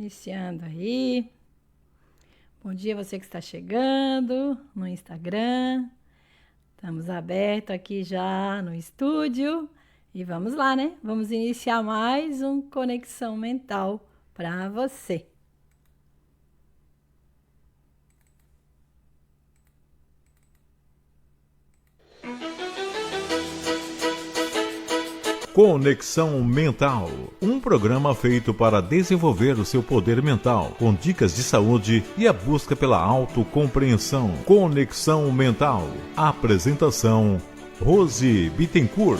iniciando aí. Bom dia você que está chegando no Instagram. Estamos abertos aqui já no estúdio. E vamos lá, né? Vamos iniciar mais um Conexão Mental para você. Conexão Mental, um programa feito para desenvolver o seu poder mental, com dicas de saúde e a busca pela autocompreensão. Conexão Mental. Apresentação: Rose Bittencourt.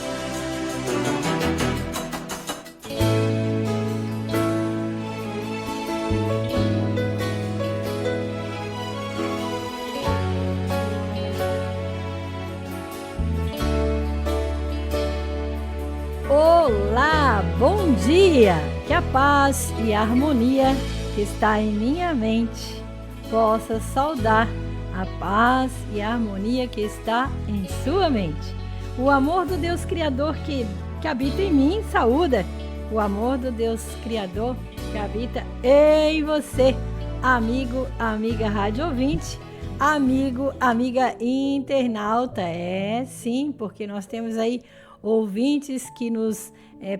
Olá, bom dia! Que a paz e a harmonia que está em minha mente possa saudar a paz e a harmonia que está em sua mente. O amor do Deus Criador que habita em mim saúda o amor do Deus Criador que habita em você, amigo, amiga rádio ouvinte, amigo, amiga internauta. É sim, porque nós temos aí ouvintes que nos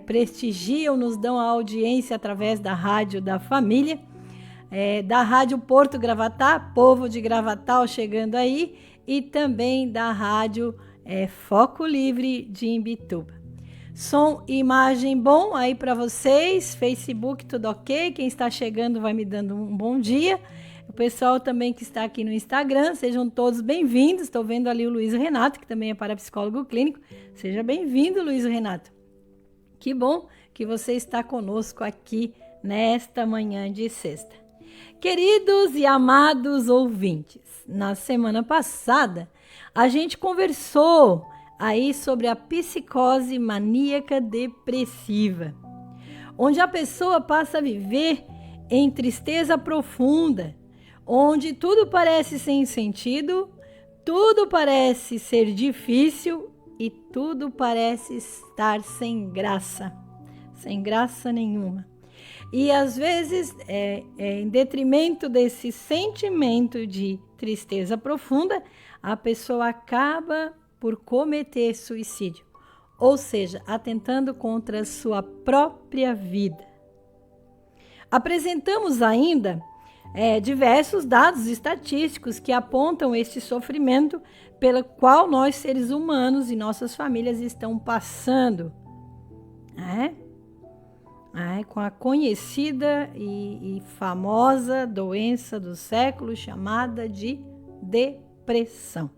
prestigiam, nos dão a audiência através da Rádio da Família, da Rádio Porto Gravatá, povo de Gravatal chegando aí, e também da Rádio Foco Livre de Imbituba. Som e imagem bom aí para vocês, Facebook tudo ok, quem está chegando vai me dando um bom dia. O pessoal também que está aqui no Instagram, sejam todos bem-vindos. Estou vendo ali o Luiz Renato, que também é parapsicólogo clínico. Seja bem-vindo, Luiz Renato. Que bom que você está conosco aqui nesta manhã de sexta. Queridos e amados ouvintes, na semana passada a gente conversou aí sobre a psicose maníaca depressiva, onde a pessoa passa a viver em tristeza profunda, onde tudo parece sem sentido, tudo parece ser difícil e tudo parece estar sem graça nenhuma. E às vezes, em detrimento desse sentimento de tristeza profunda, a pessoa acaba por cometer suicídio, ou seja, atentando contra a sua própria vida. Apresentamos ainda diversos dados estatísticos que apontam este sofrimento pelo qual nós, seres humanos e nossas famílias, estão passando. Com a conhecida e famosa doença do século chamada de depressão.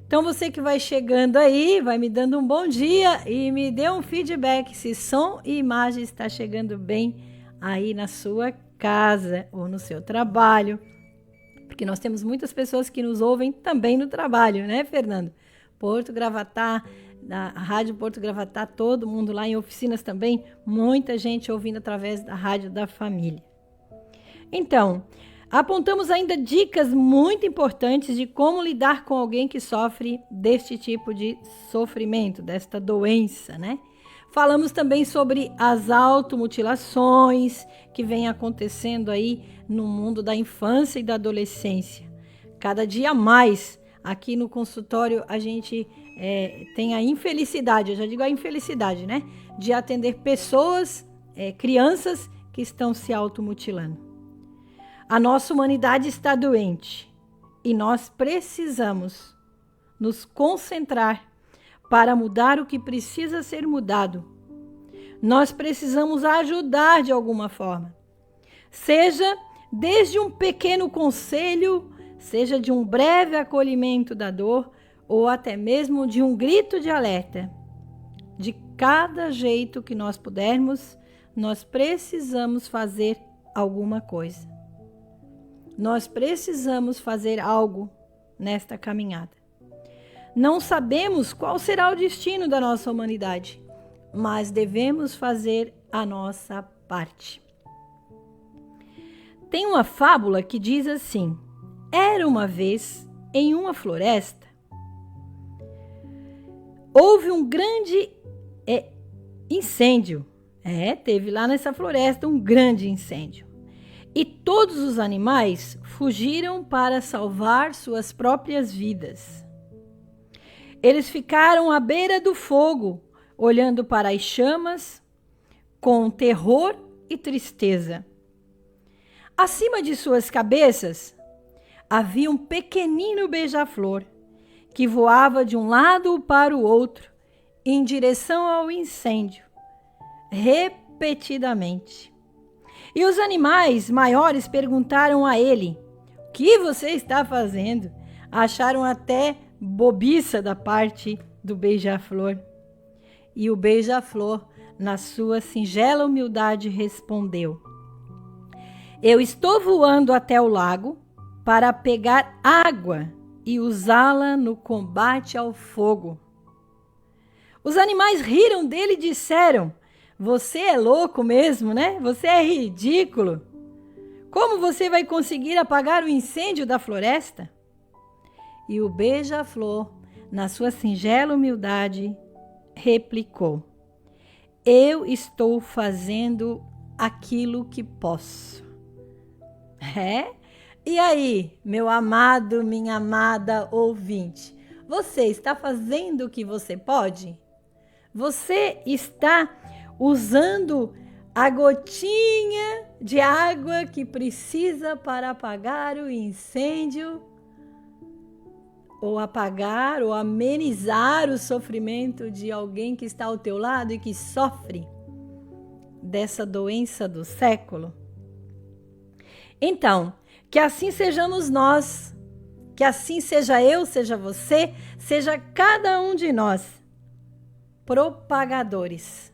Então você que vai chegando aí, vai me dando um bom dia e me dê um feedback se som e imagem está chegando bem aí na sua casa ou no seu trabalho, porque nós temos muitas pessoas que nos ouvem também no trabalho, né, Fernando? Porto Gravatá, da Rádio Porto Gravatá, todo mundo lá em oficinas também, muita gente ouvindo através da Rádio da Família. Então, apontamos ainda dicas muito importantes de como lidar com alguém que sofre deste tipo de sofrimento, desta doença, né? Falamos também sobre as automutilações que vem acontecendo aí no mundo da infância e da adolescência. Cada dia mais, aqui no consultório, a gente tem a infelicidade, eu já digo a infelicidade, né? De atender pessoas, crianças que estão se automutilando. A nossa humanidade está doente e nós precisamos nos concentrar para mudar o que precisa ser mudado. Nós precisamos ajudar de alguma forma. Seja desde um pequeno conselho, seja de um breve acolhimento da dor, ou até mesmo de um grito de alerta. De cada jeito que nós pudermos, nós precisamos fazer alguma coisa. Nós precisamos fazer algo nesta caminhada. Não sabemos qual será o destino da nossa humanidade, mas devemos fazer a nossa parte. Tem uma fábula que diz assim: era uma vez, em uma floresta, houve um grande incêndio. Teve lá nessa floresta um grande incêndio. E todos os animais fugiram para salvar suas próprias vidas. Eles ficaram à beira do fogo, olhando para as chamas, com terror e tristeza. Acima de suas cabeças, havia um pequenino beija-flor, que voava de um lado para o outro, em direção ao incêndio, repetidamente. E os animais maiores perguntaram a ele: "O que você está fazendo?" Acharam até bobiça da parte do beija-flor. E o beija-flor, na sua singela humildade, respondeu: "Eu estou voando até o lago para pegar água e usá-la no combate ao fogo." Os animais riram dele e disseram: "Você é louco mesmo, né? Você é ridículo. Como você vai conseguir apagar o incêndio da floresta?" E o beija-flor, na sua singela humildade, replicou: "Eu estou fazendo aquilo que posso." E aí, meu amado, minha amada ouvinte, você está fazendo o que você pode? Você está usando a gotinha de água que precisa para apagar o incêndio, ou apagar ou amenizar o sofrimento de alguém que está ao teu lado e que sofre dessa doença do século? Então, que assim sejamos nós, que assim seja eu, seja você, seja cada um de nós, propagadores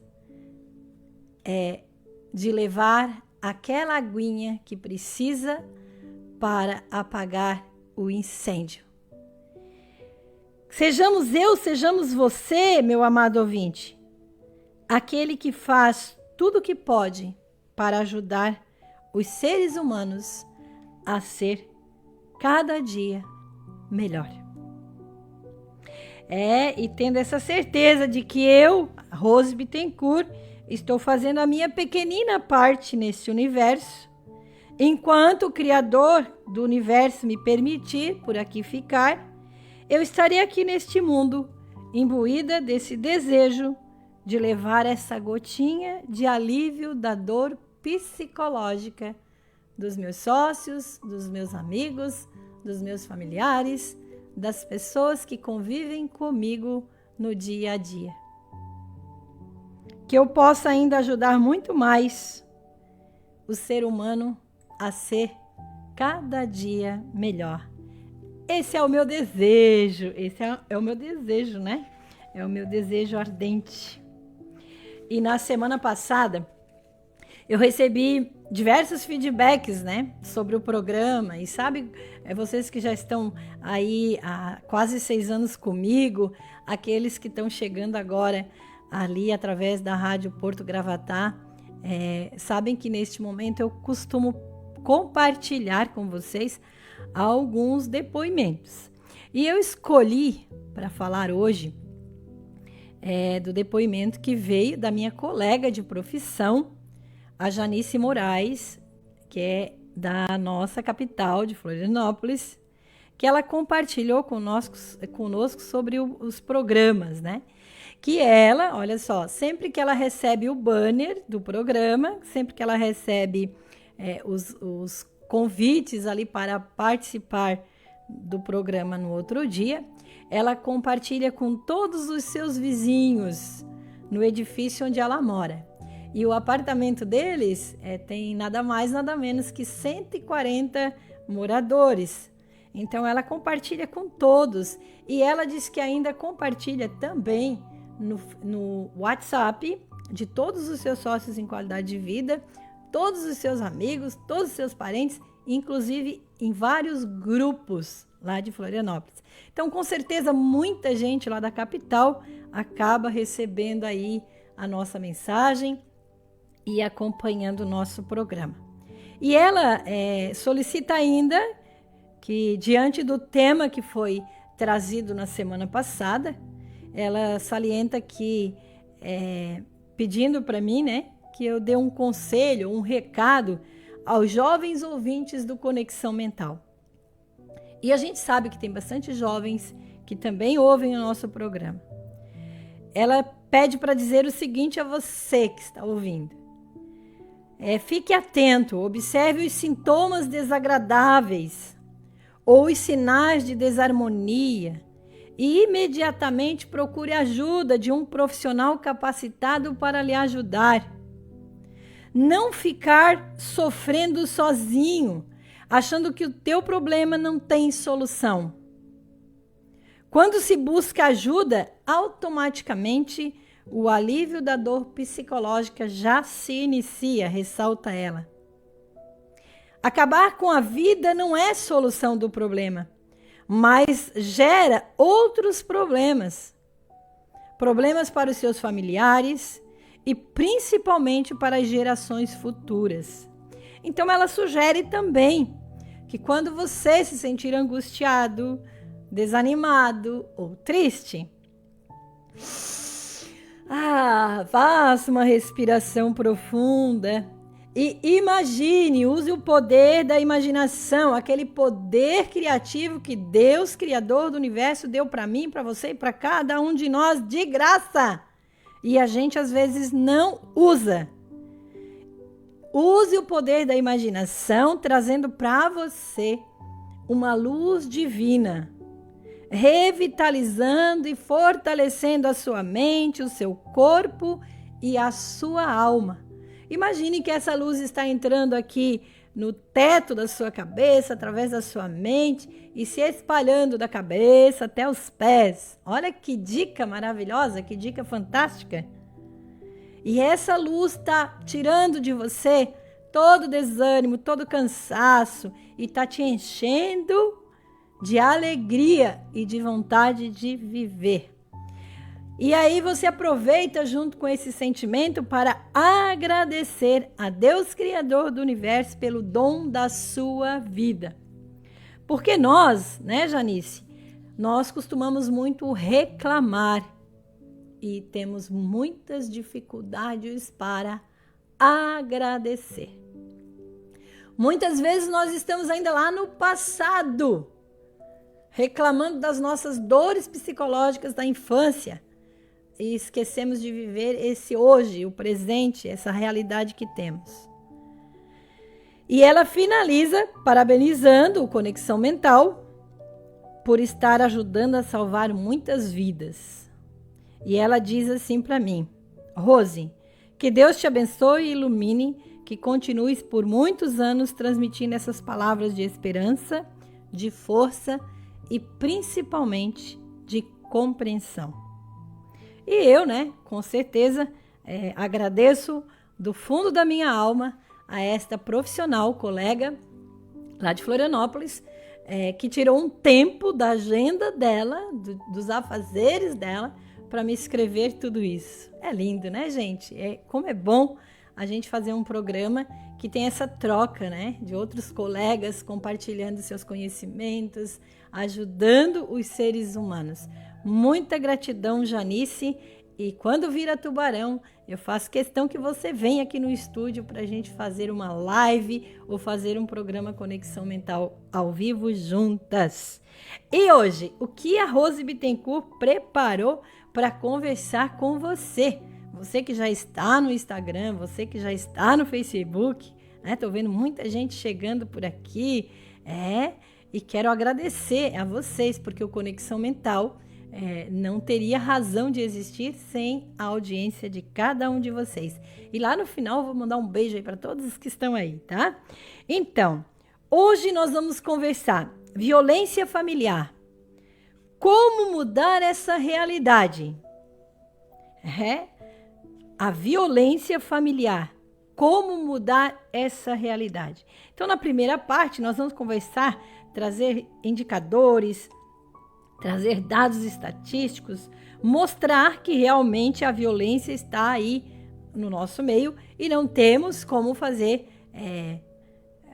de levar aquela aguinha que precisa para apagar o incêndio. Sejamos eu, sejamos você, meu amado ouvinte, aquele que faz tudo o que pode para ajudar os seres humanos a ser cada dia melhor. E tendo essa certeza de que eu, Rose Bittencourt, estou fazendo a minha pequenina parte nesse universo, enquanto o Criador do universo me permitir por aqui ficar, eu estarei aqui neste mundo, imbuída desse desejo de levar essa gotinha de alívio da dor psicológica dos meus sócios, dos meus amigos, dos meus familiares, das pessoas que convivem comigo no dia a dia. Que eu possa ainda ajudar muito mais o ser humano a ser cada dia melhor. Esse é o meu desejo, é o meu desejo, né? É o meu desejo ardente. E na semana passada, eu recebi diversos feedbacks, né, sobre o programa. E sabe, vocês que já estão aí há quase 6 anos comigo, aqueles que estão chegando agora ali através da Rádio Porto Gravatá, sabem que neste momento eu costumo compartilhar com vocês alguns depoimentos. E eu escolhi para falar hoje do depoimento que veio da minha colega de profissão, a Janice Moraes, que é da nossa capital, de Florianópolis, que ela compartilhou conosco sobre os programas, né? Que ela, olha só, sempre que ela recebe o banner do programa, sempre que ela recebe os convites ali para participar do programa no outro dia, ela compartilha com todos os seus vizinhos no edifício onde ela mora. E o apartamento deles tem nada mais, nada menos que 140 moradores. Então, ela compartilha com todos. E ela diz que ainda compartilha também no WhatsApp de todos os seus sócios em qualidade de vida, todos os seus amigos, todos os seus parentes, inclusive em vários grupos lá de Florianópolis. Então, com certeza, muita gente lá da capital acaba recebendo aí a nossa mensagem e acompanhando o nosso programa. E ela solicita ainda que, diante do tema que foi trazido na semana passada, ela salienta que, pedindo para mim, né, que eu dê um conselho, um recado aos jovens ouvintes do Conexão Mental. E a gente sabe que tem bastante jovens que também ouvem o nosso programa. Ela pede para dizer o seguinte a você que está ouvindo. Fique atento, observe os sintomas desagradáveis ou os sinais de desarmonia e imediatamente procure a ajuda de um profissional capacitado para lhe ajudar. Não ficar sofrendo sozinho, achando que o teu problema não tem solução. Quando se busca ajuda, automaticamente o alívio da dor psicológica já se inicia, ressalta ela. Acabar com a vida não é solução do problema, mas gera outros problemas. Problemas para os seus familiares e principalmente para as gerações futuras. Então ela sugere também que quando você se sentir angustiado, desanimado ou triste, faça uma respiração profunda e imagine, use o poder da imaginação, aquele poder criativo que Deus, Criador do Universo, deu para mim, para você e para cada um de nós de graça. E a gente às vezes não usa. Use o poder da imaginação, trazendo para você uma luz divina, revitalizando e fortalecendo a sua mente, o seu corpo e a sua alma. Imagine que essa luz está entrando aqui no teto da sua cabeça, através da sua mente e se espalhando da cabeça até os pés. Olha que dica maravilhosa, que dica fantástica. E essa luz está tirando de você todo desânimo, todo cansaço e está te enchendo de alegria e de vontade de viver. E aí você aproveita junto com esse sentimento para agradecer a Deus Criador do Universo pelo dom da sua vida. Porque nós, né, Janice, nós costumamos muito reclamar e temos muitas dificuldades para agradecer. Muitas vezes nós estamos ainda lá no passado, reclamando das nossas dores psicológicas da infância e esquecemos de viver esse hoje, o presente, essa realidade que temos. E ela finaliza parabenizando o Conexão Mental por estar ajudando a salvar muitas vidas. E ela diz assim para mim: Rose, que Deus te abençoe e ilumine, que continues por muitos anos transmitindo essas palavras de esperança, de força e principalmente de compreensão. E eu, né, com certeza, agradeço do fundo da minha alma a esta profissional, colega lá de Florianópolis, que tirou um tempo da agenda dela, dos afazeres dela, para me escrever tudo isso. É lindo, né, gente? Como é bom a gente fazer um programa que tem essa troca, né, de outros colegas compartilhando seus conhecimentos, ajudando os seres humanos. Muita gratidão, Janice. E quando vir a Tubarão, eu faço questão que você venha aqui no estúdio para a gente fazer uma live ou fazer um programa Conexão Mental ao vivo juntas. E hoje, o que a Rose Bittencourt preparou para conversar com você? Você que já está no Instagram, você que já está no Facebook, né? Tô vendo muita gente chegando por aqui, e quero agradecer a vocês, porque o Conexão Mental não teria razão de existir sem a audiência de cada um de vocês. E lá no final eu vou mandar um beijo aí para todos os que estão aí, tá? Então, hoje nós vamos conversar violência familiar. Como mudar essa realidade? A violência familiar. Como mudar essa realidade? Então, na primeira parte, nós vamos conversar, trazer indicadores, trazer dados estatísticos, mostrar que realmente a violência está aí no nosso meio e não temos como fazer,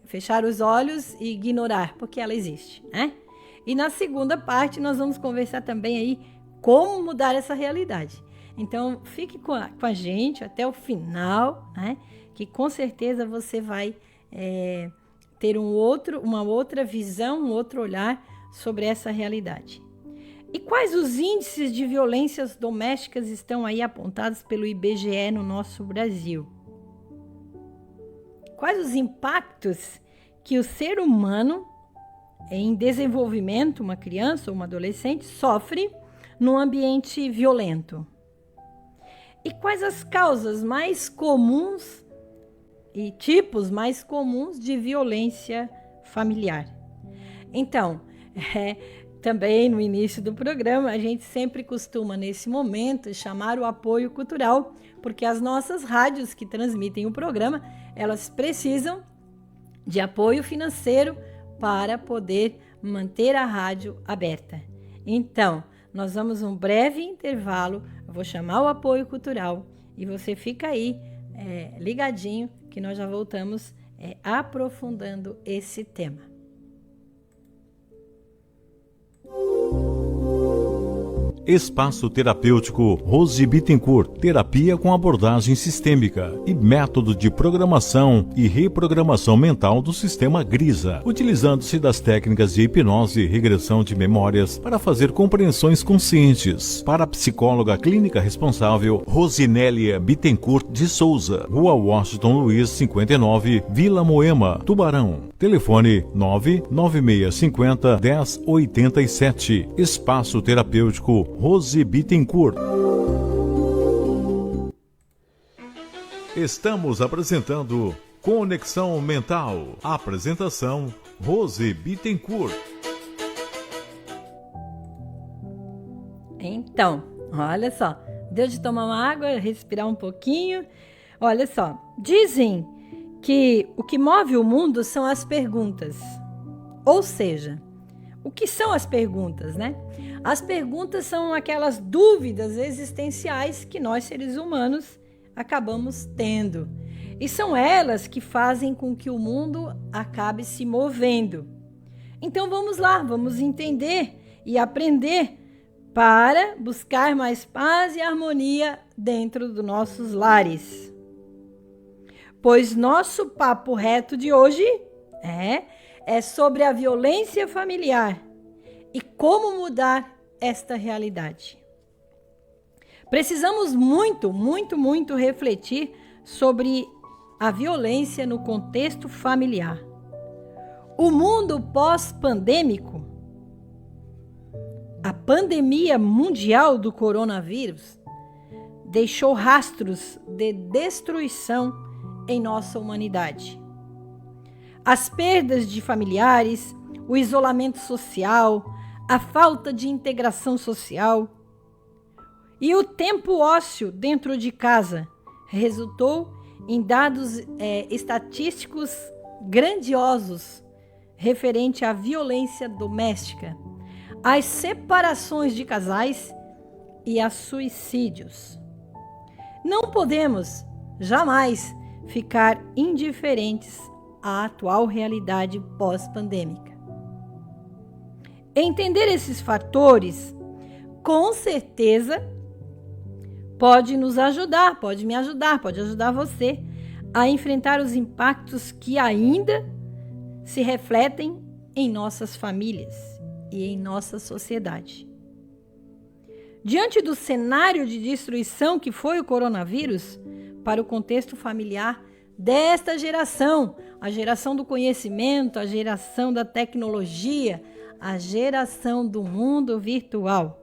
fechar os olhos e ignorar, porque ela existe, né? E na segunda parte nós vamos conversar também aí como mudar essa realidade. Então fique com a gente até o final, né? Que com certeza você vai ter uma outra visão, um outro olhar sobre essa realidade. E quais os índices de violências domésticas estão aí apontados pelo IBGE no nosso Brasil? Quais os impactos que o ser humano em desenvolvimento, uma criança ou uma adolescente, sofre num ambiente violento? E quais as causas mais comuns e tipos mais comuns de violência familiar? Então, também no início do programa, a gente sempre costuma, nesse momento, chamar o apoio cultural, porque as nossas rádios que transmitem o programa, elas precisam de apoio financeiro para poder manter a rádio aberta. Então, nós vamos um breve intervalo, eu vou chamar o apoio cultural e você fica aí ligadinho que nós já voltamos aprofundando esse tema. Espaço Terapêutico Rose Bittencourt, terapia com abordagem sistêmica e método de programação e reprogramação mental do sistema GRISA, utilizando-se das técnicas de hipnose e regressão de memórias para fazer compreensões conscientes. Para a psicóloga clínica responsável, Rosinélia Bittencourt de Souza, Rua Washington Luiz, 59, Vila Moema, Tubarão. Telefone 99650 1087. Espaço Terapêutico Rose Bittencourt. Estamos apresentando Conexão Mental. Apresentação Rose Bittencourt. Então, olha só, deu de tomar uma água, respirar um pouquinho. Olha só, dizem que o que move o mundo são as perguntas. Ou seja, o que são as perguntas, né? As perguntas são aquelas dúvidas existenciais que nós, seres humanos, acabamos tendo. E são elas que fazem com que o mundo acabe se movendo. Então vamos lá, vamos entender e aprender para buscar mais paz e harmonia dentro dos nossos lares. Pois nosso papo reto de hoje é sobre a violência familiar e como mudar esta realidade. Precisamos muito refletir sobre a violência no contexto familiar. O mundo pós-pandêmico, a pandemia mundial do coronavírus, deixou rastros de destruição em nossa humanidade. As perdas de familiares, o isolamento social, a falta de integração social e o tempo ósseo dentro de casa resultou em dados estatísticos grandiosos referente à violência doméstica, às separações de casais e a suicídios. Não podemos jamais ficar indiferentes à atual realidade pós-pandêmica. Entender esses fatores, com certeza, pode nos ajudar, pode me ajudar, pode ajudar você a enfrentar os impactos que ainda se refletem em nossas famílias e em nossa sociedade. Diante do cenário de destruição que foi o coronavírus para o contexto familiar desta geração, a geração do conhecimento, a geração da tecnologia, a geração do mundo virtual.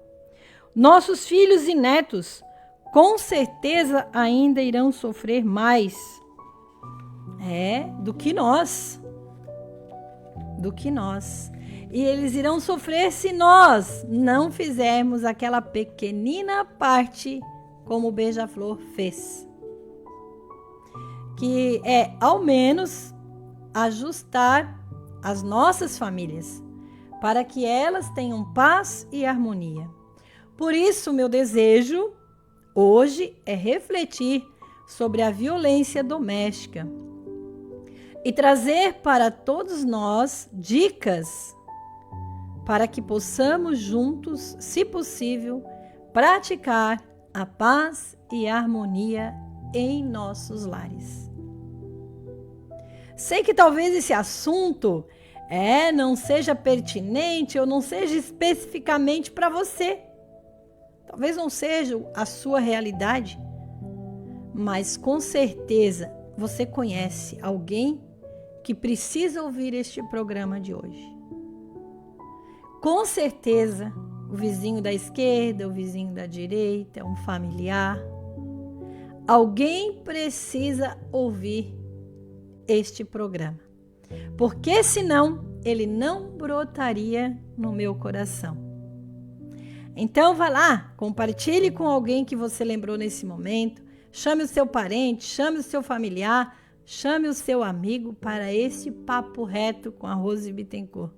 Nossos filhos e netos, com certeza, ainda irão sofrer mais do que nós. E eles irão sofrer se nós não fizermos aquela pequenina parte como o Beija-Flor fez. Que é, ao menos, ajustar as nossas famílias para que elas tenham paz e harmonia. Por isso, meu desejo hoje é refletir sobre a violência doméstica e trazer para todos nós dicas para que possamos juntos, se possível, praticar a paz e a harmonia em nossos lares. Sei que talvez esse assunto não seja pertinente ou não seja especificamente para você. Talvez não seja a sua realidade, mas com certeza você conhece alguém que precisa ouvir este programa de hoje. Com certeza, o vizinho da esquerda, o vizinho da direita, um familiar. Alguém precisa ouvir este programa, porque senão ele não brotaria no meu coração. Então vá lá, compartilhe com alguém que você lembrou nesse momento, chame o seu parente, chame o seu familiar, chame o seu amigo para esse papo reto com a Rose Bittencourt.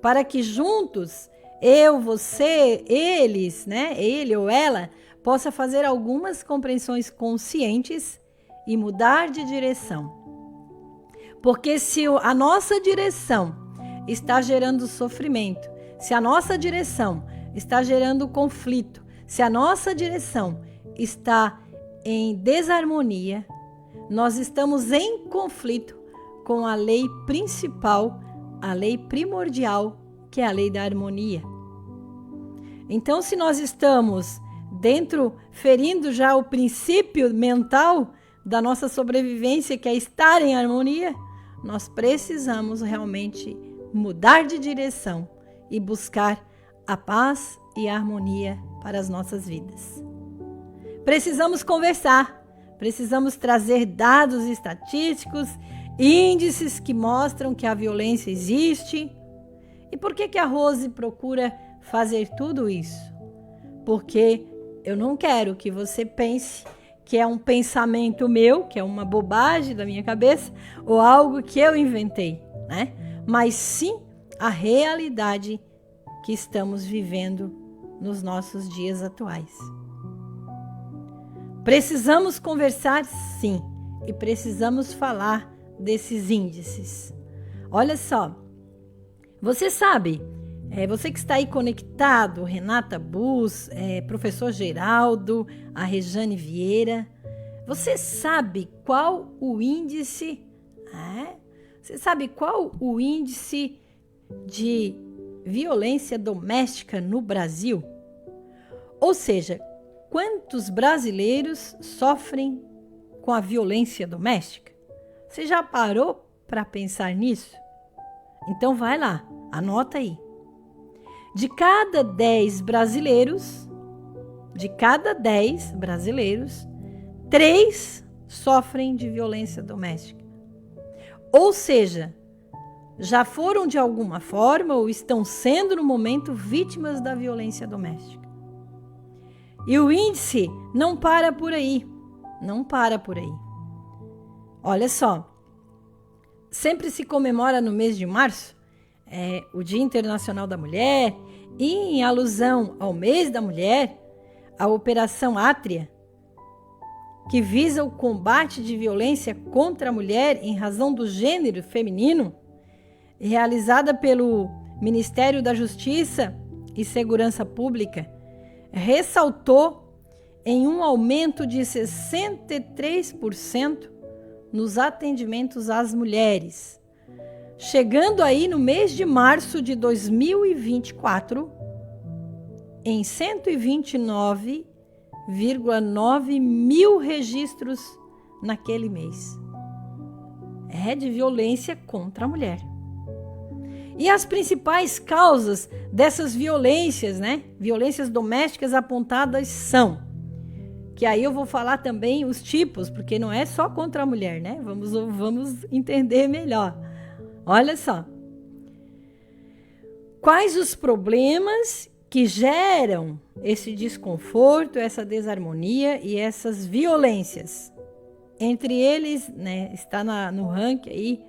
Para que juntos, eu, você, eles, ele ou ela, possa fazer algumas compreensões conscientes e mudar de direção. Porque se a nossa direção está gerando sofrimento, se a nossa direção está gerando conflito, se a nossa direção está em desarmonia, nós estamos em conflito com a lei principal, a lei primordial, que é a lei da harmonia. Então, se nós estamos ferindo já o princípio mental da nossa sobrevivência, que é estar em harmonia, nós precisamos realmente mudar de direção e buscar a paz e a harmonia para as nossas vidas. Precisamos conversar, precisamos trazer dados estatísticos, índices que mostram que a violência existe. E por que a Rose procura fazer tudo isso? Porque eu não quero que você pense que é um pensamento meu, que é uma bobagem da minha cabeça, ou algo que eu inventei, Mas sim a realidade que estamos vivendo nos nossos dias atuais. Precisamos conversar, sim, e precisamos falar desses índices. Olha só, você sabe, você que está aí conectado, Renata Bus, professor Geraldo, a Rejane Vieira, você sabe qual o índice, Você sabe qual o índice de violência doméstica no Brasil? Ou seja, quantos brasileiros sofrem com a violência doméstica? Você já parou para pensar nisso? Então vai lá, anota aí. De cada 10 brasileiros, 3 sofrem de violência doméstica. Ou seja, já foram de alguma forma ou estão sendo no momento vítimas da violência doméstica. E o índice não para por aí. Olha só, sempre se comemora no mês de março o Dia Internacional da Mulher e em alusão ao mês da mulher, a Operação Átria, que visa o combate de violência contra a mulher em razão do gênero feminino, realizada pelo Ministério da Justiça e Segurança Pública, ressaltou em um aumento de 63% nos atendimentos às mulheres, chegando aí no mês de março de 2024 em 129,9 mil registros naquele mês. De violência contra a mulher. E as principais causas dessas violências, Violências domésticas apontadas são, que aí eu vou falar também os tipos, porque não é só contra a mulher, Vamos entender melhor. Olha só. Quais os problemas que geram esse desconforto, essa desarmonia e essas violências? Entre eles, está no ranking aí,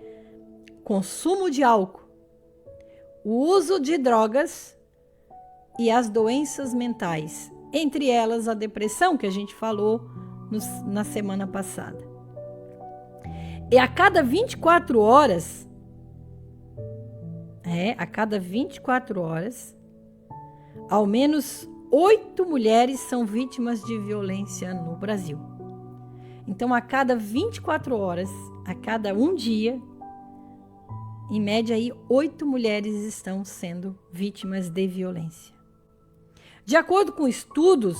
consumo de álcool, o uso de drogas e as doenças mentais, entre elas a depressão, que a gente falou na semana passada. E a cada 24 horas, ao menos 8 mulheres são vítimas de violência no Brasil. Então, a cada 24 horas, a cada um dia, em média, aí, 8 mulheres estão sendo vítimas de violência. De acordo com estudos,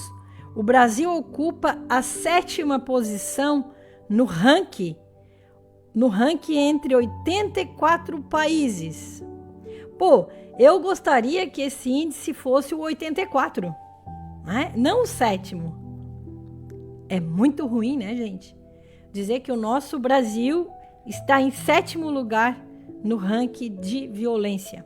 o Brasil ocupa a 7ª posição no ranking entre 84 países. Pô, eu gostaria que esse índice fosse o 84, né? Não o 7º. É muito ruim, né, gente? Dizer que o nosso Brasil está em 7º lugar no ranking de violência.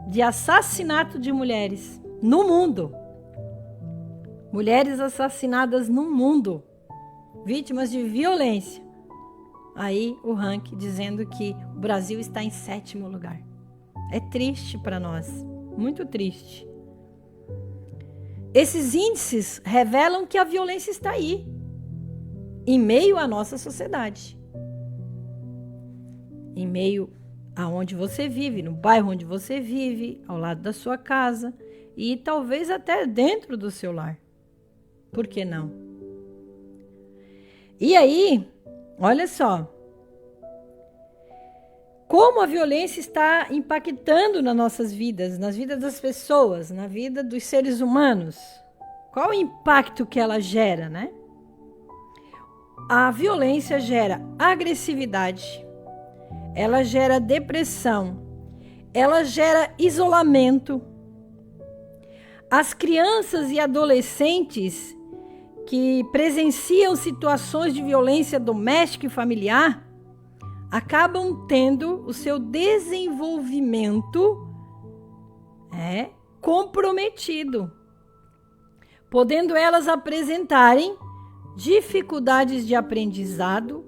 De assassinato de mulheres no mundo. Mulheres assassinadas no mundo. Vítimas de violência. Aí o ranking dizendo que o Brasil está em 7º lugar. É triste para nós. Muito triste. Esses índices revelam que a violência está aí, em meio à nossa sociedade. Em meio aonde você vive, no bairro onde você vive, ao lado da sua casa e talvez até dentro do seu lar. Por que não? E aí, olha só, como a violência está impactando nas nossas vidas, nas vidas das pessoas, na vida dos seres humanos. Qual o impacto que ela gera, né? A violência gera agressividade, ela gera depressão, ela gera isolamento. As crianças e adolescentes que presenciam situações de violência doméstica e familiar acabam tendo o seu desenvolvimento comprometido, podendo elas apresentarem dificuldades de aprendizado,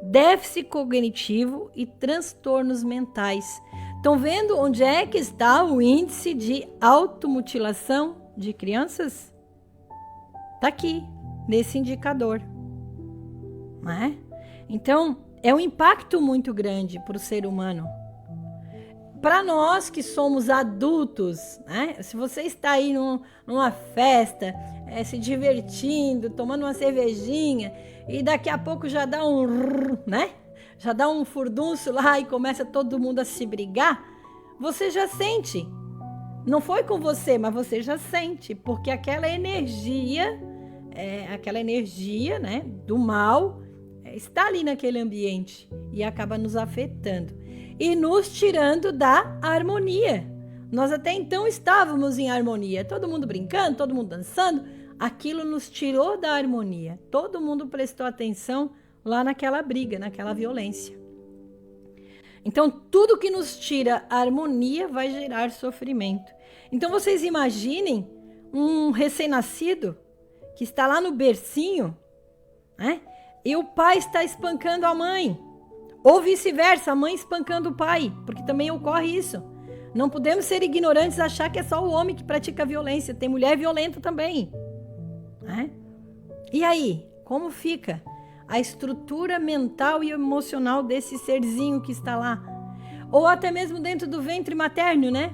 déficit cognitivo e transtornos mentais. Estão vendo onde é que está o índice de automutilação de crianças? Está aqui, nesse indicador. Não é? Então, é um impacto muito grande para o ser humano. Para nós que somos adultos, né? Se você está aí numa festa, se divertindo, tomando uma cervejinha, e daqui a pouco já dá né? Já dá um furdunço lá e começa todo mundo a se brigar, você já sente. Não foi com você, mas você já sente, porque aquela energia, né, do mal, está ali naquele ambiente e acaba nos afetando e nos tirando da harmonia. Nós até então estávamos em harmonia, todo mundo brincando, todo mundo dançando, aquilo nos tirou da harmonia. Todo mundo prestou atenção lá naquela briga, naquela violência. Então, tudo que nos tira a harmonia vai gerar sofrimento. Então, vocês imaginem um recém-nascido que está lá no bercinho, né? E o pai está espancando a mãe. Ou vice-versa, a mãe espancando o pai, porque também ocorre isso. Não podemos ser ignorantes e achar que é só o homem que pratica violência. Tem mulher violenta também. Né? E aí, como fica a estrutura mental e emocional desse serzinho que está lá? Ou até mesmo dentro do ventre materno, né?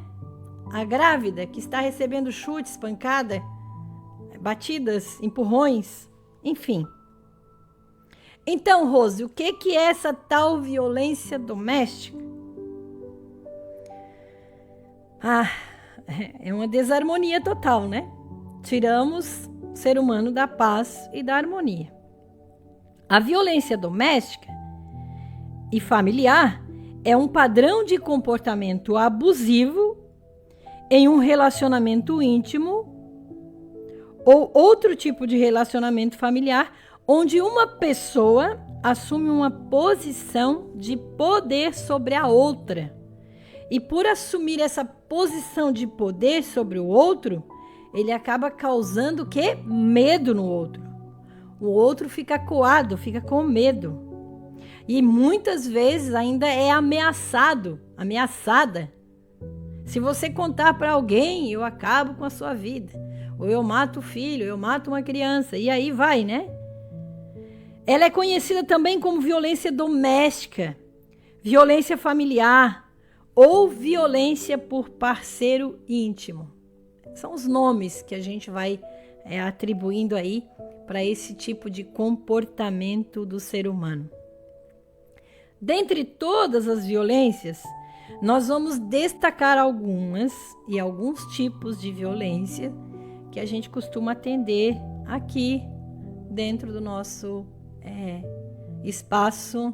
A grávida que está recebendo chutes, pancada, batidas, empurrões, enfim. Então, Rose, o que é essa tal violência doméstica? É uma desarmonia total, né? Tiramos o ser humano da paz e da harmonia. A violência doméstica e familiar é um padrão de comportamento abusivo em um relacionamento íntimo ou outro tipo de relacionamento familiar onde uma pessoa assume uma posição de poder sobre a outra. E por assumir essa posição de poder sobre o outro, ele acaba causando o quê? Medo no outro. O outro fica acuado, fica com medo. E muitas vezes ainda é ameaçada. Se você contar para alguém, eu acabo com a sua vida. Ou eu mato o filho, eu mato uma criança. E aí vai, né? Ela é conhecida também como violência doméstica, violência familiar ou violência por parceiro íntimo. São os nomes que a gente vai atribuindo aí para esse tipo de comportamento do ser humano. Dentre todas as violências, nós vamos destacar algumas e alguns tipos de violência que a gente costuma atender aqui dentro do nosso espaço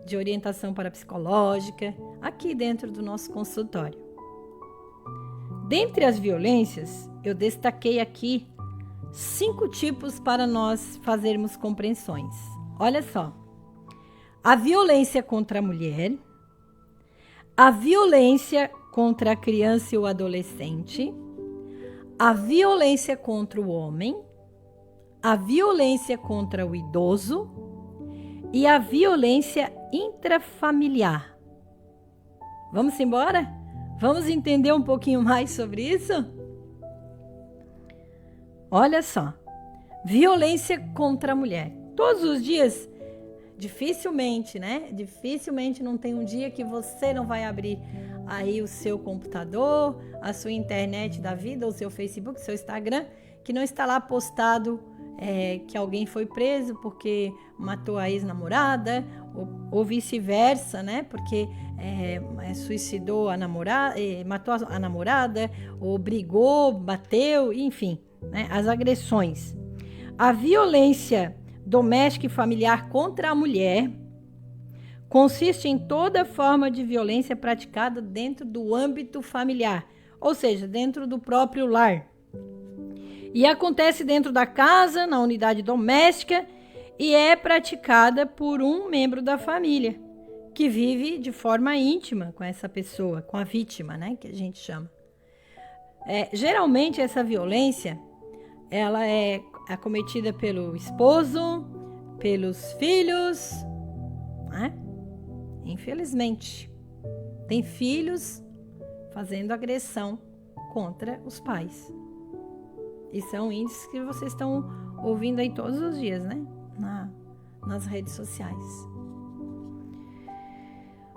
de orientação parapsicológica, aqui dentro do nosso consultório. Dentre as violências, eu destaquei aqui 5 tipos para nós fazermos compreensões. Olha só: a violência contra a mulher, a violência contra a criança e o adolescente, a violência contra o homem, a violência contra o idoso e a violência intrafamiliar. Vamos embora? Vamos entender um pouquinho mais sobre isso? Olha só, violência contra a mulher. Todos os dias, dificilmente não tem um dia que você não vai abrir aí o seu computador, a sua internet da vida, o seu Facebook, o seu Instagram, que não está lá postado que alguém foi preso porque matou a ex-namorada, ou vice-versa, né? Porque suicidou a namorada, matou a namorada, ou brigou, bateu, enfim, né? As agressões. A violência doméstica e familiar contra a mulher consiste em toda forma de violência praticada dentro do âmbito familiar, ou seja, dentro do próprio lar. E acontece dentro da casa, na unidade doméstica, e é praticada por um membro da família, que vive de forma íntima com essa pessoa, com a vítima, né, que a gente chama. Geralmente essa violência, ela é acometida pelo esposo, pelos filhos, né? Infelizmente, tem filhos fazendo agressão contra os pais. E são índices que vocês estão ouvindo aí todos os dias, né? Nas redes sociais.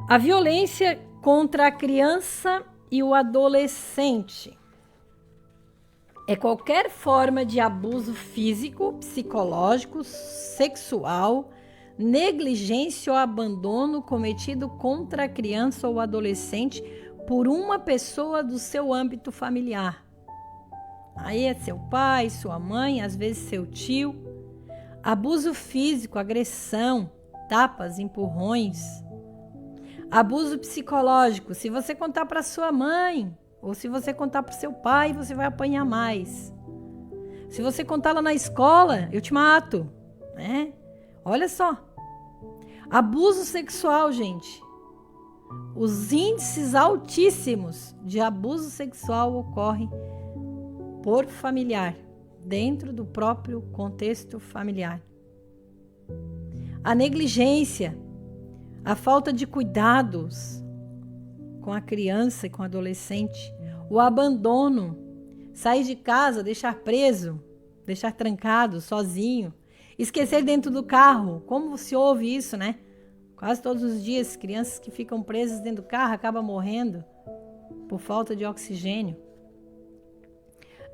A violência contra a criança e o adolescente é qualquer forma de abuso físico, psicológico, sexual, negligência ou abandono cometido contra a criança ou adolescente por uma pessoa do seu âmbito familiar. Aí é seu pai, sua mãe, às vezes seu tio. Abuso físico, agressão, tapas, empurrões. Abuso psicológico, se você contar para sua mãe ou se você contar para seu pai, você vai apanhar mais. Se você contar lá na escola, eu te mato, né? Olha só. Abuso sexual, gente. Os índices altíssimos de abuso sexual ocorrem por familiar, dentro do próprio contexto familiar. A negligência, a falta de cuidados com a criança e com o adolescente, o abandono, sair de casa, deixar preso, deixar trancado, sozinho, esquecer dentro do carro. Como se ouve isso, né? Quase todos os dias, crianças que ficam presas dentro do carro acabam morrendo por falta de oxigênio.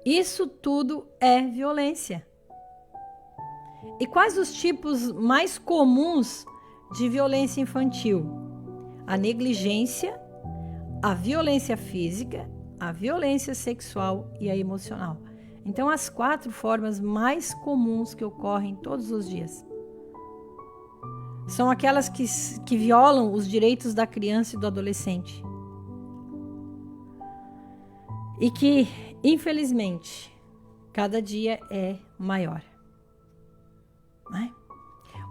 Isso tudo é violência. E quais os tipos mais comuns de violência infantil? A negligência, a violência física, a violência sexual e a emocional. Então, as 4 formas mais comuns que ocorrem todos os dias são aquelas que violam os direitos da criança e do adolescente. E que, infelizmente, cada dia é maior. Né?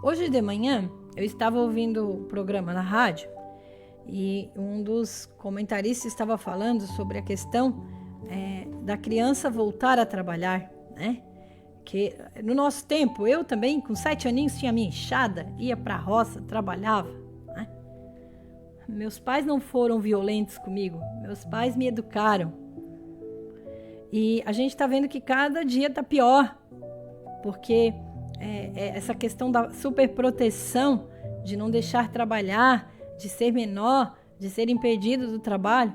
Hoje de manhã, eu estava ouvindo o programa na rádio e um dos comentaristas estava falando sobre a questão da criança voltar a trabalhar, né? Que no nosso tempo, eu também, com 7 aninhos, tinha minha enxada, ia para a roça, trabalhava. Né? Meus pais não foram violentos comigo, meus pais me educaram. E a gente está vendo que cada dia está pior, porque essa questão da superproteção, de não deixar trabalhar, de ser menor, de ser impedido do trabalho,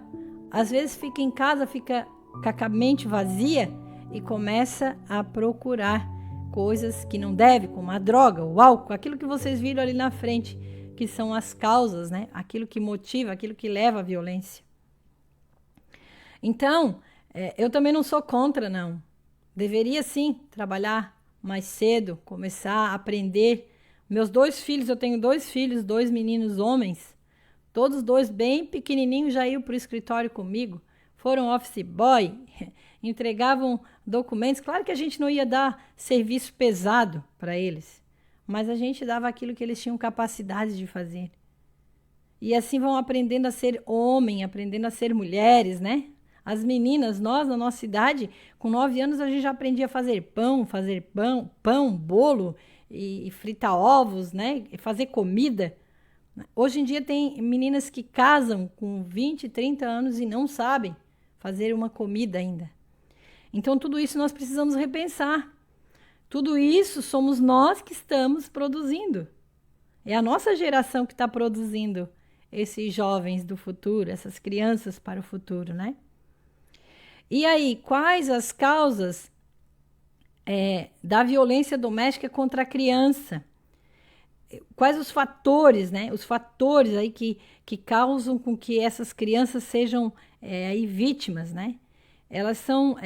às vezes fica em casa, fica com a mente vazia e começa a procurar coisas que não deve, como a droga, o álcool, aquilo que vocês viram ali na frente, que são as causas, né? Aquilo que motiva, aquilo que leva à violência. Então, eu também não sou contra, não. Deveria sim trabalhar mais cedo, começar a aprender. Meus 2 filhos, eu tenho 2 filhos, 2 meninos homens, todos 2 bem pequenininhos, já iam para o escritório comigo, foram office boy, entregavam documentos. Claro que a gente não ia dar serviço pesado para eles, mas a gente dava aquilo que eles tinham capacidade de fazer. E assim vão aprendendo a ser homem, aprendendo a ser mulheres, né? As meninas, nós, na nossa idade, com 9 anos, a gente já aprendia a fazer pão, bolo e fritar ovos, né? E fazer comida. Hoje em dia tem meninas que casam com 20, 30 anos e não sabem fazer uma comida ainda. Então, tudo isso nós precisamos repensar. Tudo isso somos nós que estamos produzindo. É a nossa geração que está produzindo esses jovens do futuro, essas crianças para o futuro, né? E aí, quais as causas da violência doméstica contra a criança? Quais os fatores, né? Os fatores aí que causam com que essas crianças sejam aí vítimas, né? Elas são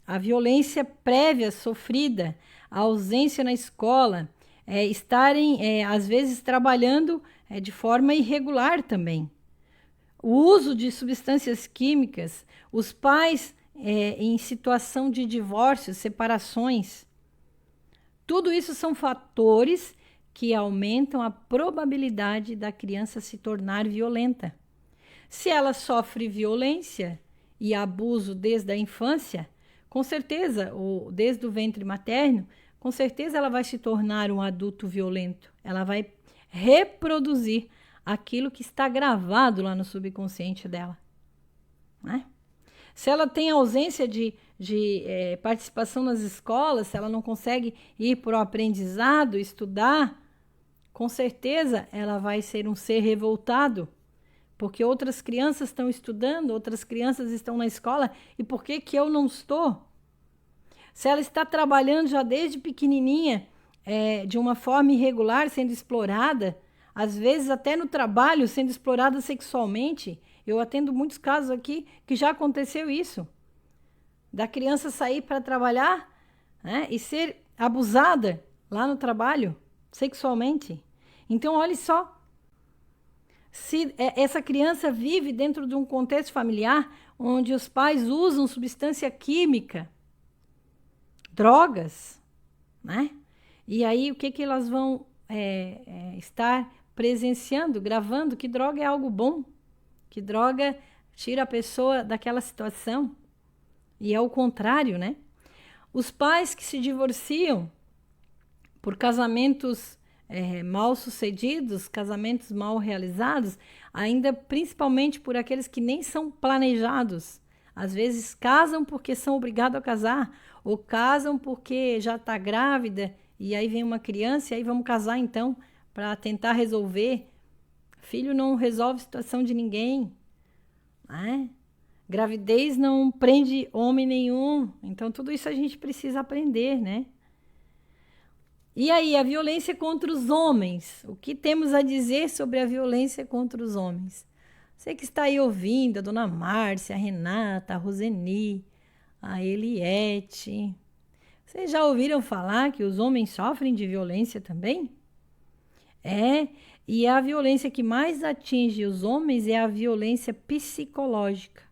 a violência prévia sofrida, a ausência na escola, estarem, às vezes, trabalhando de forma irregular também. O uso de substâncias químicas, os pais em situação de divórcio, separações. Tudo isso são fatores que aumentam a probabilidade da criança se tornar violenta. Se ela sofre violência e abuso desde a infância, com certeza, ou desde o ventre materno, com certeza ela vai se tornar um adulto violento. Ela vai reproduzir aquilo que está gravado lá no subconsciente dela, né? Se ela tem ausência de participação nas escolas, se ela não consegue ir para o aprendizado, estudar, com certeza ela vai ser um ser revoltado, porque outras crianças estão estudando, outras crianças estão na escola, e por que que eu não estou? Se ela está trabalhando já desde pequenininha, de uma forma irregular, sendo explorada, às vezes até no trabalho, sendo explorada sexualmente. Eu atendo muitos casos aqui que já aconteceu isso. Da criança sair para trabalhar, né, e ser abusada lá no trabalho, sexualmente. Então, olhe só. Se essa criança vive dentro de um contexto familiar onde os pais usam substância química, drogas, né? E aí, o que elas vão estar presenciando, gravando? Que droga é algo bom, que droga tira a pessoa daquela situação. E é o contrário, né? Os pais que se divorciam por casamentos mal sucedidos, casamentos mal realizados, ainda principalmente por aqueles que nem são planejados. Às vezes casam porque são obrigados a casar, ou casam porque já está grávida, e aí vem uma criança, e aí vamos casar então, para tentar resolver. Filho não resolve situação de ninguém, né? Gravidez não prende homem nenhum. Então, tudo isso a gente precisa aprender, né? E aí, a violência contra os homens. O que temos a dizer sobre a violência contra os homens? Você que está aí ouvindo, a dona Márcia, a Renata, a Roseni, a Eliette. Vocês já ouviram falar que os homens sofrem de violência também? E a violência que mais atinge os homens é a violência psicológica.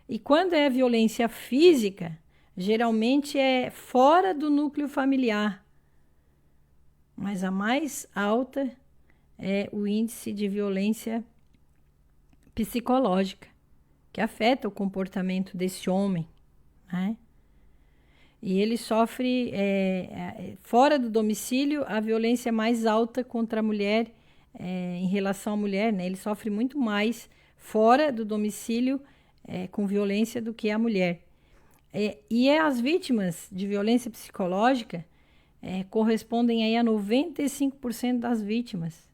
E quando é a violência física, geralmente é fora do núcleo familiar. Mas a mais alta é o índice de violência psicológica, que afeta o comportamento desse homem, né? E ele sofre, fora do domicílio, a violência mais alta contra a mulher, em relação à mulher, né? Ele sofre muito mais fora do domicílio com violência do que a mulher. E as vítimas de violência psicológica correspondem aí a 95% das vítimas.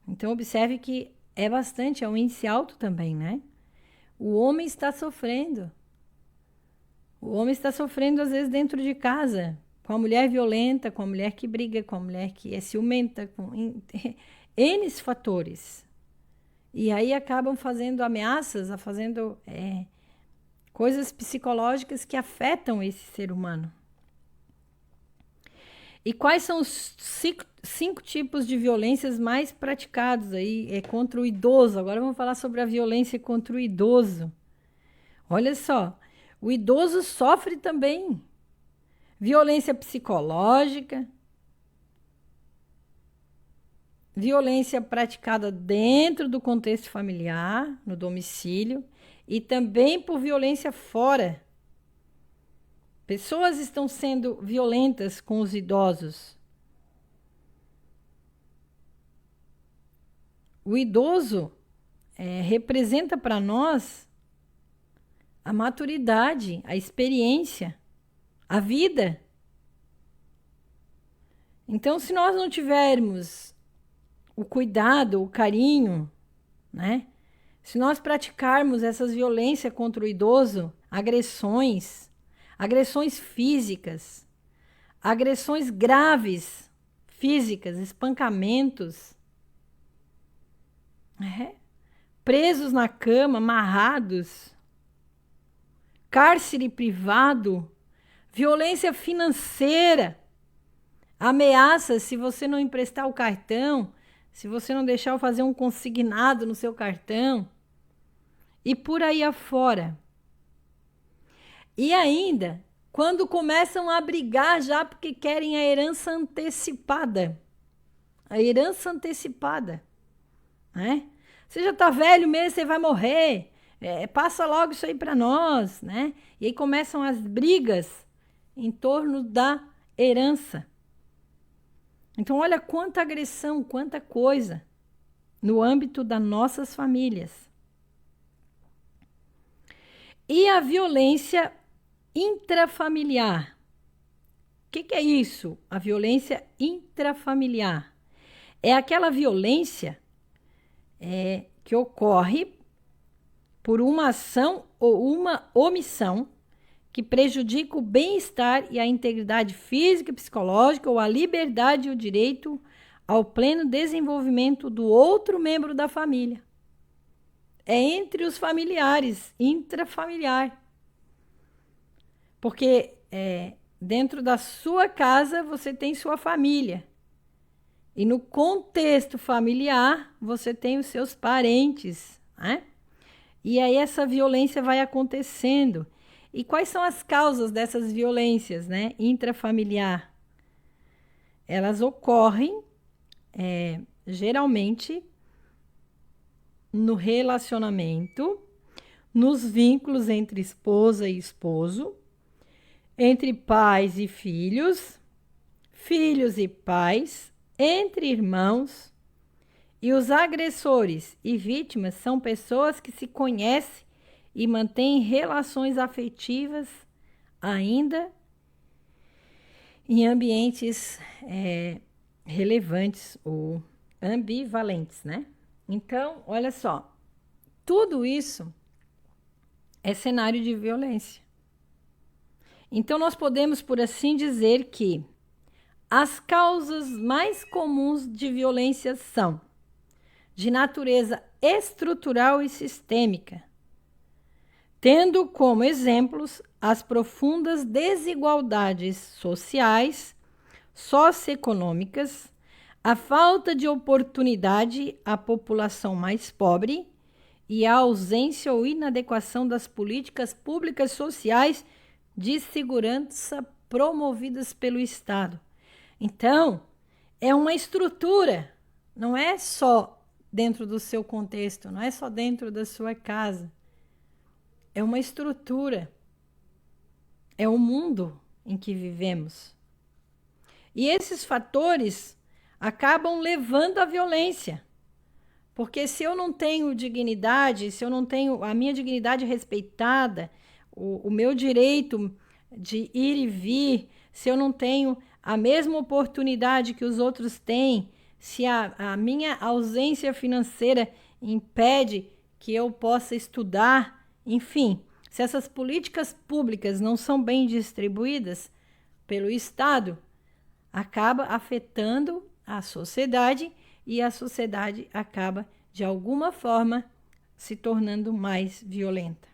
Então, observe que é um índice alto também, né? O homem está sofrendo. O homem está sofrendo, às vezes, dentro de casa, com a mulher violenta, com a mulher que briga, com a mulher que é ciumenta, com N fatores. E aí acabam fazendo ameaças, fazendo coisas psicológicas que afetam esse ser humano. E quais são os 5 tipos de violências mais praticados aí contra o idoso? Agora vamos falar sobre a violência contra o idoso. Olha só, o idoso sofre também violência psicológica, violência praticada dentro do contexto familiar, no domicílio, e também por violência fora. Pessoas estão sendo violentas com os idosos. O idoso representa para nós a maturidade, a experiência, a vida. Então, se nós não tivermos o cuidado, o carinho, né? Se nós praticarmos essas violências contra o idoso, agressões físicas, agressões graves físicas, espancamentos, presos na cama, amarrados, cárcere privado, violência financeira, ameaças se você não emprestar o cartão, se você não deixar eu fazer um consignado no seu cartão, e por aí afora. E ainda, quando começam a brigar já porque querem a herança antecipada. A herança antecipada. Né? Você já está velho mesmo, você vai morrer. Passa logo isso aí para nós. Né? E aí começam as brigas em torno da herança. Então, olha quanta agressão, quanta coisa no âmbito das nossas famílias. E a violência intrafamiliar. O que é isso? A violência intrafamiliar. É aquela violência que ocorre por uma ação ou uma omissão que prejudica o bem-estar e a integridade física e psicológica ou a liberdade e o direito ao pleno desenvolvimento do outro membro da família. É entre os familiares, intrafamiliar. Porque dentro da sua casa você tem sua família. E no contexto familiar você tem os seus parentes. Né? E aí essa violência vai acontecendo. E quais são as causas dessas violências, né, intrafamiliar? Elas ocorrem geralmente no relacionamento, nos vínculos entre esposa e esposo, entre pais e filhos, filhos e pais, entre irmãos. E os agressores e vítimas são pessoas que se conhecem e mantêm relações afetivas ainda em ambientes relevantes ou ambivalentes, né? Então, olha só, tudo isso é cenário de violência. Então, nós podemos, por assim dizer, que as causas mais comuns de violência são de natureza estrutural e sistêmica, tendo como exemplos as profundas desigualdades sociais, socioeconômicas, a falta de oportunidade à população mais pobre e a ausência ou inadequação das políticas públicas sociais de segurança promovidas pelo Estado. Então, é uma estrutura, não é só dentro do seu contexto, não é só dentro da sua casa. É uma estrutura, é o mundo em que vivemos. E esses fatores acabam levando à violência. Porque se eu não tenho dignidade, se eu não tenho a minha dignidade respeitada, o meu direito de ir e vir, se eu não tenho a mesma oportunidade que os outros têm, se a minha ausência financeira impede que eu possa estudar, enfim, se essas políticas públicas não são bem distribuídas pelo Estado, acaba afetando a sociedade e a sociedade acaba, de alguma forma, se tornando mais violenta.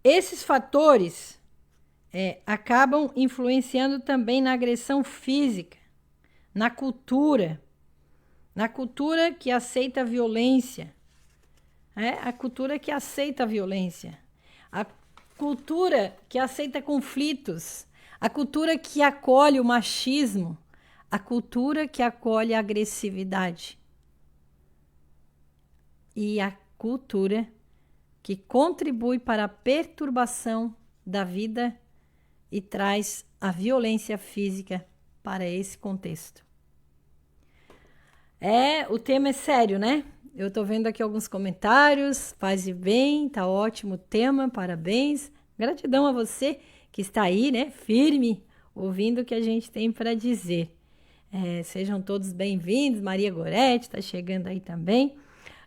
Esses fatores acabam influenciando também na agressão física, na cultura que aceita a violência, a cultura que aceita a violência, a cultura que aceita conflitos, a cultura que acolhe o machismo, a cultura que acolhe a agressividade e a cultura que contribui para a perturbação da vida e traz a violência física para esse contexto. O tema é sério, né? Eu tô vendo aqui alguns comentários, paz e bem, tá ótimo o tema, parabéns. Gratidão a você que está aí, né, firme, ouvindo o que a gente tem para dizer. Sejam todos bem-vindos, Maria Goretti está chegando aí também.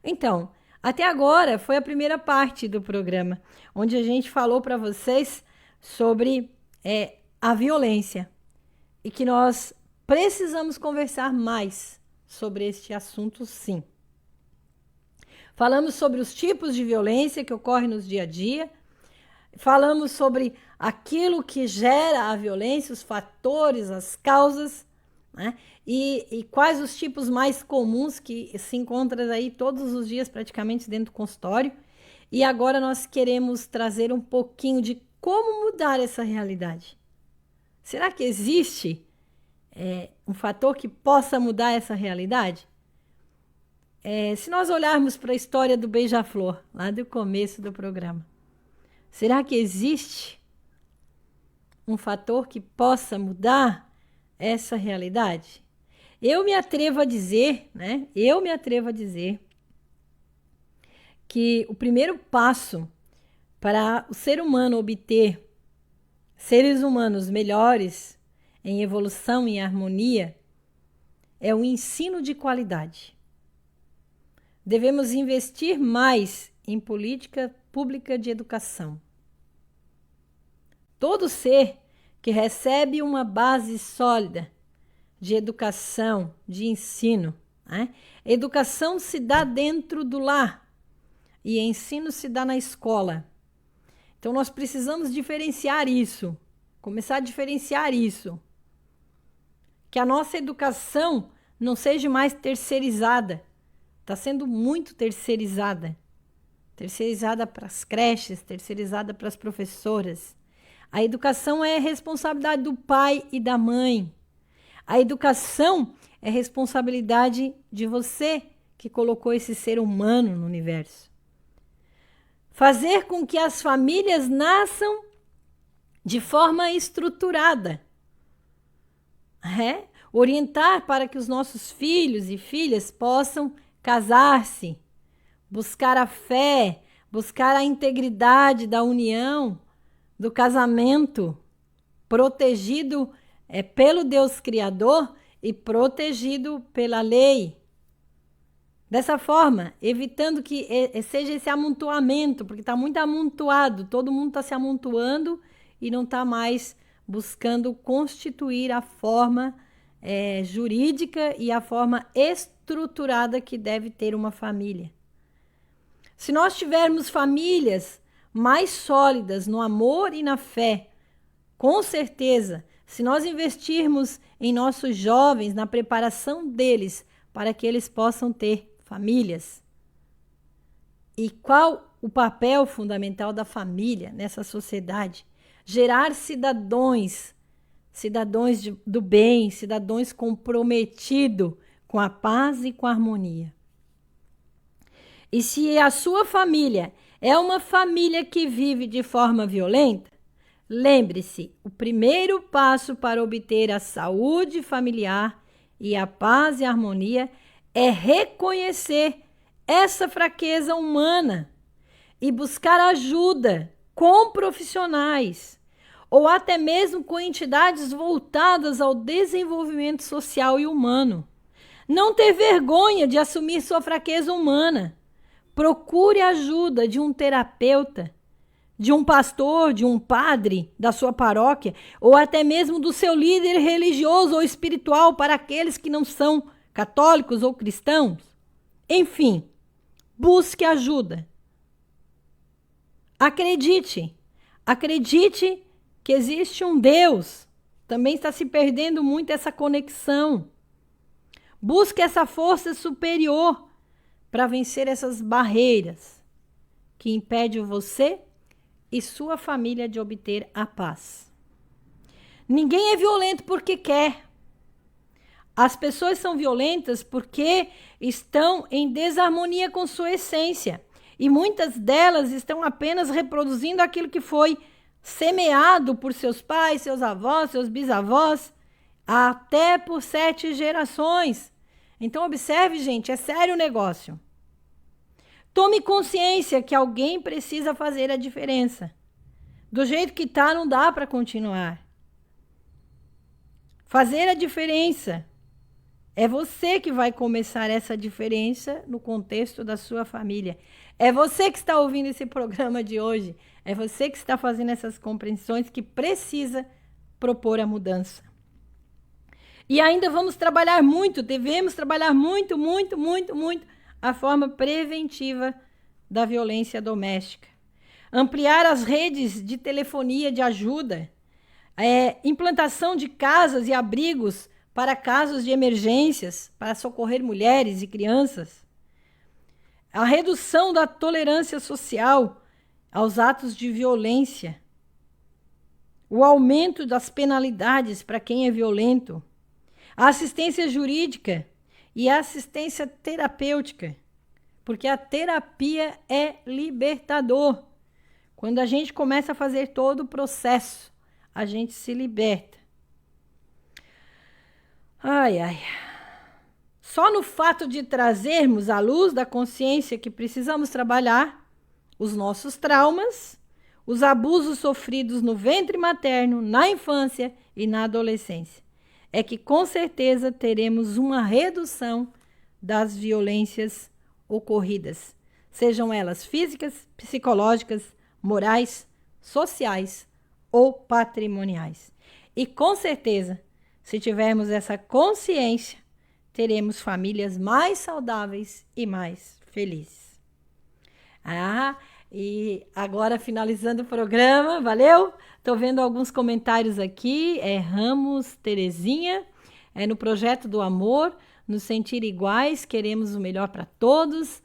Então, até agora foi a primeira parte do programa, onde a gente falou para vocês sobre a violência e que nós precisamos conversar mais sobre este assunto, sim. Falamos sobre os tipos de violência que ocorrem no dia a dia, falamos sobre aquilo que gera a violência, os fatores, as causas, né? E quais os tipos mais comuns que se encontram aí todos os dias praticamente dentro do consultório. E agora nós queremos trazer um pouquinho de como mudar essa realidade. Será que existe um fator que possa mudar essa realidade? Se nós olharmos para a história do beija-flor, lá do começo do programa, será que existe um fator que possa mudar essa realidade? Eu me atrevo a dizer, né? Que o primeiro passo para o ser humano obter seres humanos melhores em evolução e harmonia é o ensino de qualidade. Devemos investir mais em política pública de educação. Todo ser que recebe uma base sólida de educação, de ensino, né? Educação se dá dentro do lar e ensino se dá na escola. Então nós precisamos diferenciar isso, começar a diferenciar isso. Que a nossa educação não seja mais terceirizada. Está sendo muito terceirizada. Terceirizada para as creches, terceirizada para as professoras. A educação é responsabilidade do pai e da mãe. A educação é responsabilidade de você que colocou esse ser humano no universo. Fazer com que as famílias nasçam de forma estruturada. Orientar para que os nossos filhos e filhas possam casar-se, buscar a fé, buscar a integridade da união, do casamento, protegido pelo Deus Criador e protegido pela lei. Dessa forma, evitando que seja esse amontoamento, porque está muito amontoado, todo mundo está se amontoando e não está mais buscando constituir a forma jurídica e a forma estruturada que deve ter uma família. Se nós tivermos famílias mais sólidas no amor e na fé, com certeza, se nós investirmos em nossos jovens, na preparação deles, para que eles possam ter famílias. E qual o papel fundamental da família nessa sociedade? Gerar cidadãos do bem, cidadãos comprometidos com a paz e com a harmonia. E se a sua família é uma família que vive de forma violenta, lembre-se, o primeiro passo para obter a saúde familiar e a paz e a harmonia é reconhecer essa fraqueza humana e buscar ajuda com profissionais ou até mesmo com entidades voltadas ao desenvolvimento social e humano. Não ter vergonha de assumir sua fraqueza humana. Procure ajuda de um terapeuta, de um pastor, de um padre da sua paróquia, ou até mesmo do seu líder religioso ou espiritual para aqueles que não são católicos ou cristãos. Enfim, busque ajuda. Acredite que existe um Deus. Também está se perdendo muito essa conexão. Busque essa força superior para vencer essas barreiras que impedem você e sua família de obter a paz. Ninguém é violento porque quer. As pessoas são violentas porque estão em desarmonia com sua essência. E muitas delas estão apenas reproduzindo aquilo que foi semeado por seus pais, seus avós, seus bisavós, até por 7 gerações. Então observe, gente, é sério o negócio. Tome consciência que alguém precisa fazer a diferença. Do jeito que tá, não dá para continuar. Fazer a diferença. É você que vai começar essa diferença no contexto da sua família. É você que está ouvindo esse programa de hoje. É você que está fazendo essas compreensões que precisa propor a mudança. E ainda vamos trabalhar muito, devemos trabalhar muito a forma preventiva da violência doméstica. Ampliar as redes de telefonia de ajuda, implantação de casas e abrigos para casos de emergências, para socorrer mulheres e crianças. A redução da tolerância social aos atos de violência. O aumento das penalidades para quem é violento. A assistência jurídica e a assistência terapêutica, porque a terapia é libertador. Quando a gente começa a fazer todo o processo, a gente se liberta. Só no fato de trazermos à luz da consciência que precisamos trabalhar os nossos traumas, os abusos sofridos no ventre materno, na infância e na adolescência, é que com certeza teremos uma redução das violências ocorridas, sejam elas físicas, psicológicas, morais, sociais ou patrimoniais. E com certeza, se tivermos essa consciência, teremos famílias mais saudáveis e mais felizes. E agora finalizando o programa, valeu? Estou vendo alguns comentários aqui, Ramos Terezinha, no projeto do amor, nos sentir iguais, queremos o melhor para todos,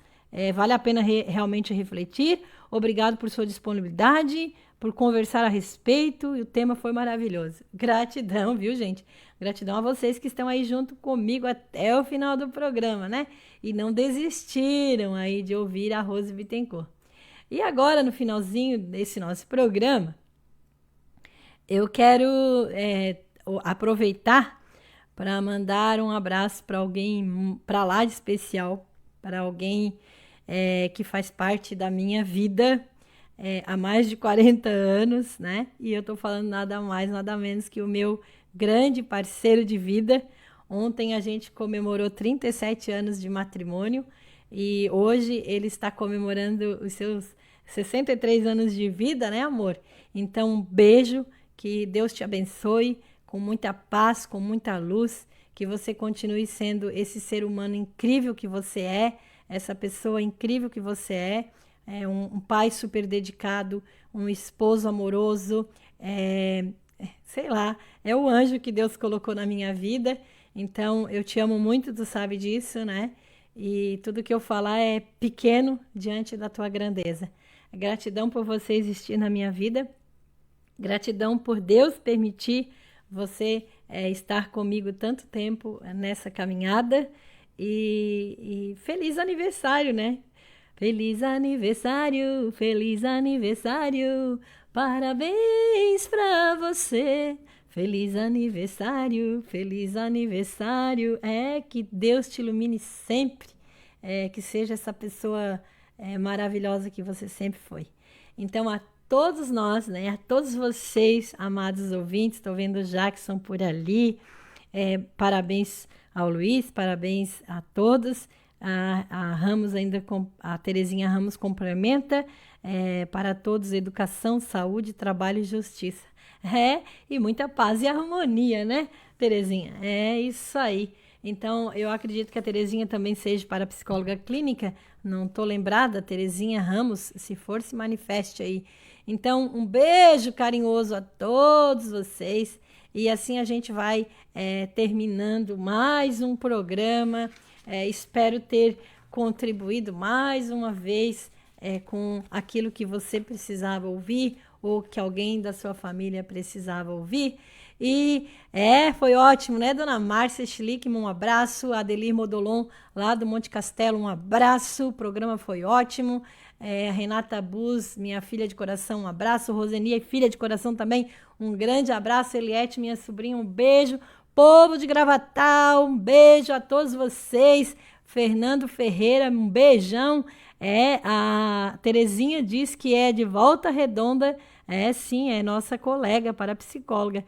vale a pena realmente refletir, obrigado por sua disponibilidade, por conversar a respeito, e o tema foi maravilhoso. Gratidão, viu, gente? Gratidão a vocês que estão aí junto comigo até o final do programa, né? E não desistiram aí de ouvir a Rose Bittencourt. E agora, no finalzinho desse nosso programa, eu quero aproveitar para mandar um abraço para alguém para lá de especial, para alguém que faz parte da minha vida há mais de 40 anos, né? E eu estou falando nada mais, nada menos que o meu grande parceiro de vida. Ontem a gente comemorou 37 anos de matrimônio e hoje ele está comemorando os seus 63 anos de vida, né, amor? Então, um beijo, que Deus te abençoe com muita paz, com muita luz, que você continue sendo esse ser humano incrível que você é, essa pessoa incrível que você é um pai super dedicado, um esposo amoroso, sei lá, é o anjo que Deus colocou na minha vida. Então, eu te amo muito, tu sabe disso, né? E tudo que eu falar é pequeno diante da tua grandeza. Gratidão por você existir na minha vida. Gratidão por Deus permitir você estar comigo tanto tempo nessa caminhada. E feliz aniversário, né? Feliz aniversário, parabéns pra você. Feliz aniversário, que Deus te ilumine sempre, que seja essa pessoa maravilhosa que você sempre foi. Então, a todos nós, né, a todos vocês, amados ouvintes, estou vendo o Jackson por ali, parabéns ao Luiz, parabéns a todos, A Terezinha Ramos complementa para todos educação, saúde, trabalho e justiça. E muita paz e harmonia, né, Terezinha? É isso aí. Então, eu acredito que a Terezinha também seja para psicóloga clínica. Não estou lembrada, Terezinha Ramos, se for, se manifeste aí. Então, um beijo carinhoso a todos vocês. E assim a gente vai terminando mais um programa. Espero ter contribuído mais uma vez com aquilo que você precisava ouvir ou que alguém da sua família precisava ouvir. E foi ótimo, né, dona Márcia Schlickman? Um abraço. Adelir Modolon, lá do Monte Castelo, um abraço. O programa foi ótimo. Renata Bus, minha filha de coração, um abraço. Rosenia, filha de coração também, um grande abraço. Eliette, minha sobrinha, um beijo. Povo de Gravatal, um beijo a todos vocês. Fernando Ferreira, um beijão. A Terezinha diz que é de Volta Redonda. Sim, é nossa colega parapsicóloga.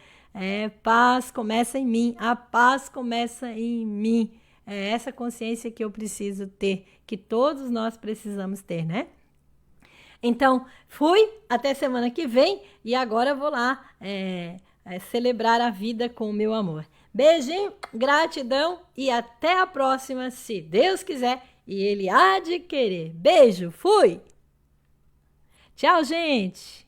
Paz começa em mim, a paz começa em mim. É essa consciência que eu preciso ter, que todos nós precisamos ter, né? Então, fui, até semana que vem, e agora eu vou lá celebrar a vida com o meu amor. Beijinho, gratidão e até a próxima, se Deus quiser e Ele há de querer. Beijo, fui! Tchau, gente!